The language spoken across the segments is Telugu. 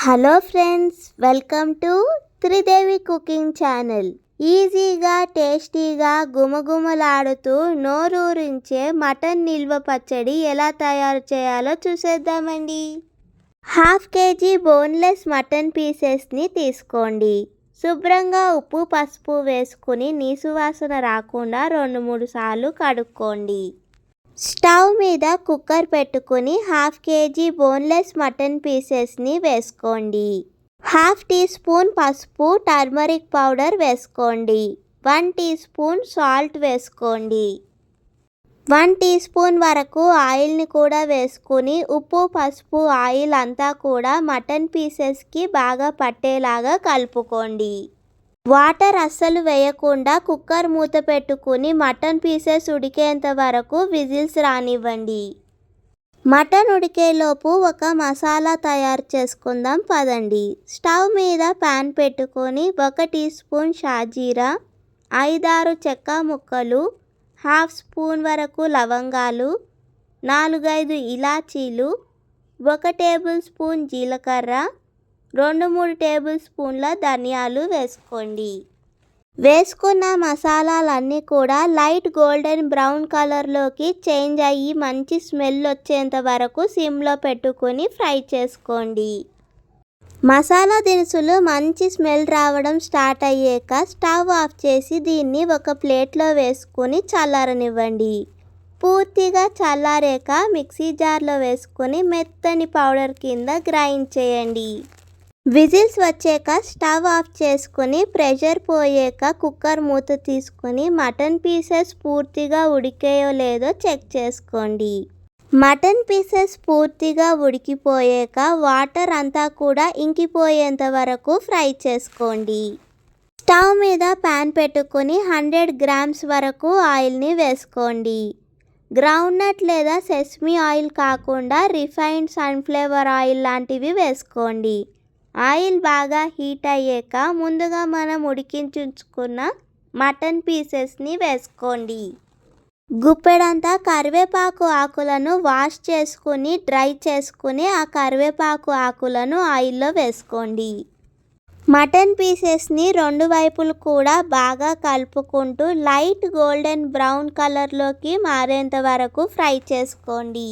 Hello friends, welcome to Tridevi cooking channel. ఈజీగా టేస్టీగా గుమగుమలాడుతూ నోరూరించే మటన్ నిల్వ పచ్చడి ఎలా తయారు చేయాలో చూసేద్దామండి. 1/2 కేజీ బోన్లెస్ మటన్ పీసెస్ని తీసుకోండి. శుభ్రంగా ఉప్పు పసుపు వేసుకుని నీసు వాసన రాకుండా 2-3 సార్లు కడుక్కోండి. స్టవ్ మీద కుక్కర్ పెట్టుకుని 1/2 కేజీ బోన్లెస్ మటన్ పీసెస్ని వేసుకోండి. 1/2 టీ స్పూన్ పసుపు, టర్మరిక్ పౌడర్ వేసుకోండి. 1 టీ స్పూన్ సాల్ట్ వేసుకోండి. 1 టీ స్పూన్ వరకు ఆయిల్ని కూడా వేసుకుని ఉప్పు పసుపు ఆయిల్ అంతా కూడా మటన్ పీసెస్కి బాగా పట్టేలాగా కలుపుకోండి. వాటర్ అస్సలు వేయకుండా కుక్కర్ మూత పెట్టుకుని మటన్ పీసెస్ ఉడికేంత వరకు విజిల్స్ రానివ్వండి. మటన్ ఉడికేలోపు ఒక మసాలా తయారు చేసుకుందాం పదండి. స్టవ్ మీద ప్యాన్ పెట్టుకొని 1 టీ స్పూన్ షాజీరా, 5-6 చెక్క ముక్కలు, 1/2 స్పూన్ వరకు లవంగాలు, 4-5 ఇలాచీలు, 1 టేబుల్ స్పూన్ జీలకర్ర, 2-3 టేబుల్ స్పూన్ల ధనియాలు వేసుకోండి. వేసుకున్న మసాలాలన్నీ కూడా లైట్ గోల్డెన్ బ్రౌన్ కలర్లోకి చేంజ్ అయ్యి మంచి స్మెల్ వచ్చేంత వరకు సిమ్లో పెట్టుకొని ఫ్రై చేసుకోండి. మసాలా దినుసులు మంచి స్మెల్ రావడం స్టార్ట్ అయ్యాక స్టవ్ ఆఫ్ చేసి దీన్ని ఒక ప్లేట్లో వేసుకొని చల్లారనివ్వండి. పూర్తిగా చల్లారాక మిక్సీ జార్లో వేసుకొని మెత్తని పౌడర్ కింద గ్రైండ్ చేయండి. విజిల్స్ వచ్చాక స్టవ్ ఆఫ్ చేసుకొని ప్రెషర్ పోయాక కుక్కర్ మూత తీసుకొని మటన్ పీసెస్ పూర్తిగా ఉడికాయో లేదో చెక్ చేసుకోండి. మటన్ పీసెస్ పూర్తిగా ఉడికిపోయాక వాటర్ అంతా కూడా ఇంకిపోయేంత వరకు ఫ్రై చేసుకోండి. స్టవ్ మీద ప్యాన్ పెట్టుకొని 100 గ్రామ్స్ వరకు ఆయిల్ని వేసుకోండి. గ్రౌండ్నట్ లేదా సెసమీ ఆయిల్ కాకుండా రిఫైన్డ్ సన్ఫ్లవర్ ఆయిల్ లాంటివి వేసుకోండి. ఆయిల్ బాగా హీట్ అయ్యాక ముందుగా మనం ఉడికించుకున్న మటన్ పీసెస్ని వేసుకోండి. గుప్పెడంతా కరివేపాకు ఆకులను వాష్ చేసుకుని డ్రై చేసుకుని ఆ కరివేపాకు ఆకులను ఆయిల్లో వేసుకోండి. మటన్ పీసెస్ని 2 వైపులు కూడా బాగా కలుపుకుంటూ లైట్ గోల్డెన్ బ్రౌన్ కలర్లోకి మారేంత వరకు ఫ్రై చేసుకోండి.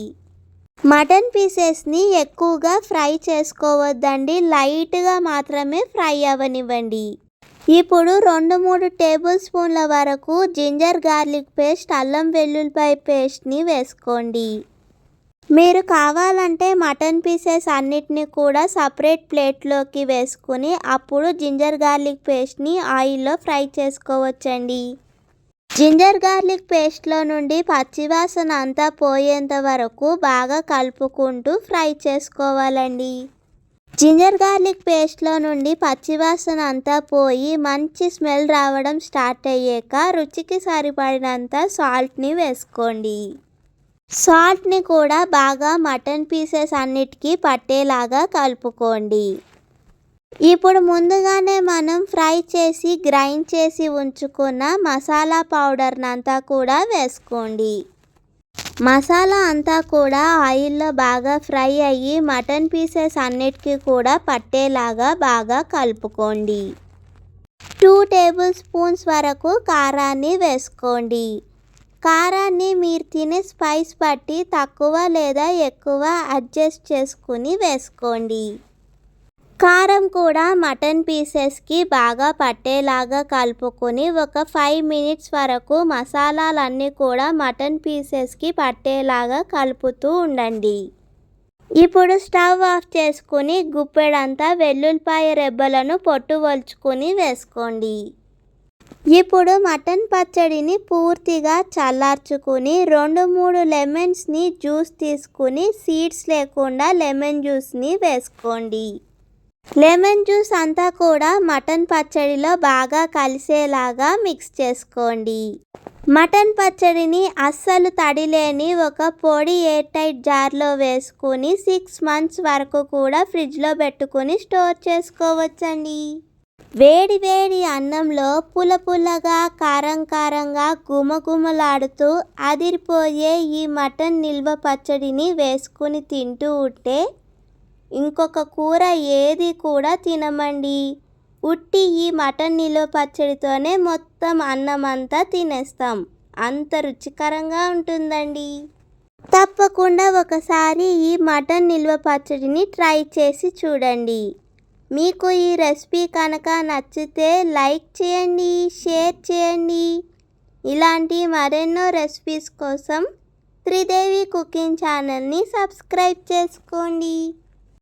మటన్ పీసెస్ని ఎక్కువగా ఫ్రై చేసుకోవద్దండి, లైట్గా మాత్రమే ఫ్రై అవ్వనివ్వండి. ఇప్పుడు 2-3 టేబుల్ స్పూన్ల వరకు జింజర్ గార్లిక్ పేస్ట్, అల్లం వెల్లుల్లిపాయ పేస్ట్ని వేసుకోండి. మీరు కావాలంటే మటన్ పీసెస్ అన్నిటిని కూడా సపరేట్ ప్లేట్లోకి వేసుకుని అప్పుడు జింజర్ గార్లిక్ పేస్ట్ని ఆయిల్లో ఫ్రై చేసుకోవచ్చండి. జింజర్ గార్లిక్ పేస్ట్లో నుండి పచ్చివాసన అంతా పోయేంత వరకు బాగా కలుపుకుంటూ ఫ్రై చేసుకోవాలండి. జింజర్ గార్లిక్ పేస్ట్లో నుండి పచ్చివాసన అంతా పోయి మంచి స్మెల్ రావడం స్టార్ట్ అయ్యాక రుచికి సరిపడినంత సాల్ట్ని వేసుకోండి. సాల్ట్ని కూడా బాగా మటన్ పీసెస్ అన్నిటికీ పట్టేలాగా కలుపుకోండి. ఇప్పుడు ముందుగానే మనం ఫ్రై చేసి గ్రైండ్ చేసి ఉంచుకున్న మసాలా పౌడర్నంతా కూడా వేసుకోండి. మసాలా అంతా కూడా ఆయిల్లో బాగా ఫ్రై అయ్యి మటన్ పీసెస్ అన్నిటికీ కూడా పట్టేలాగా బాగా కలుపుకోండి. 2 టేబుల్ స్పూన్స్ వరకు కారాన్ని వేసుకోండి. కారాన్ని మీరు తినే స్పైస్ బట్టి తక్కువ లేదా ఎక్కువ అడ్జస్ట్ చేసుకుని వేసుకోండి. కారం కూడా మటన్ పీసెస్కి బాగా పట్టేలాగా కలుపుకొని ఒక 5 మినిట్స్ వరకు మసాలాలన్నీ కూడా మటన్ పీసెస్కి పట్టేలాగా కలుపుతూ ఉండండి. ఇప్పుడు స్టవ్ ఆఫ్ చేసుకుని గుప్పెడంతా వెల్లుల్లిపాయ రెబ్బలను పొట్టు వలుచుకొని వేసుకోండి. ఇప్పుడు మటన్ పచ్చడిని పూర్తిగా చల్లార్చుకుని 2-3 లెమన్స్ని జ్యూస్ తీసుకుని సీడ్స్ లేకుండా లెమన్ జ్యూస్ని వేసుకోండి. లెమన్ జ్యూస్ అంతా కూడా మటన్ పచ్చడిలో బాగా కలిసేలాగా మిక్స్ చేసుకోండి. మటన్ పచ్చడిని అస్సలు తడి లేని ఒక పొడి ఎయిర్ టైట్ జార్లో వేసుకుని 6 మంత్స్ వరకు కూడా ఫ్రిడ్జ్లో పెట్టుకుని స్టోర్ చేసుకోవచ్చండి. వేడి వేడి అన్నంలో పుల్లగా కారం కారంగా గుమగుమలాడుతూ అదిరిపోయే ఈ మటన్ నిల్వ పచ్చడిని వేసుకుని తింటూ ఉంటే ఇంకొక కూర ఏది కూడా తినమండి. ఉట్టి ఈ మటన్ నిల్వ పచ్చడితోనే మొత్తం అన్నమంతా తినేస్తాం. అంత రుచికరంగా ఉంటుందండి. తప్పకుండా ఒకసారి ఈ మటన్ నిల్వ పచ్చడిని ట్రై చేసి చూడండి. మీకు ఈ రెసిపీ కనుక నచ్చితే లైక్ చేయండి, షేర్ చేయండి. ఇలాంటి మరెన్నో రెసిపీస్ కోసం త్రిదేవి కుకింగ్ ఛానల్ని సబ్స్క్రైబ్ చేసుకోండి.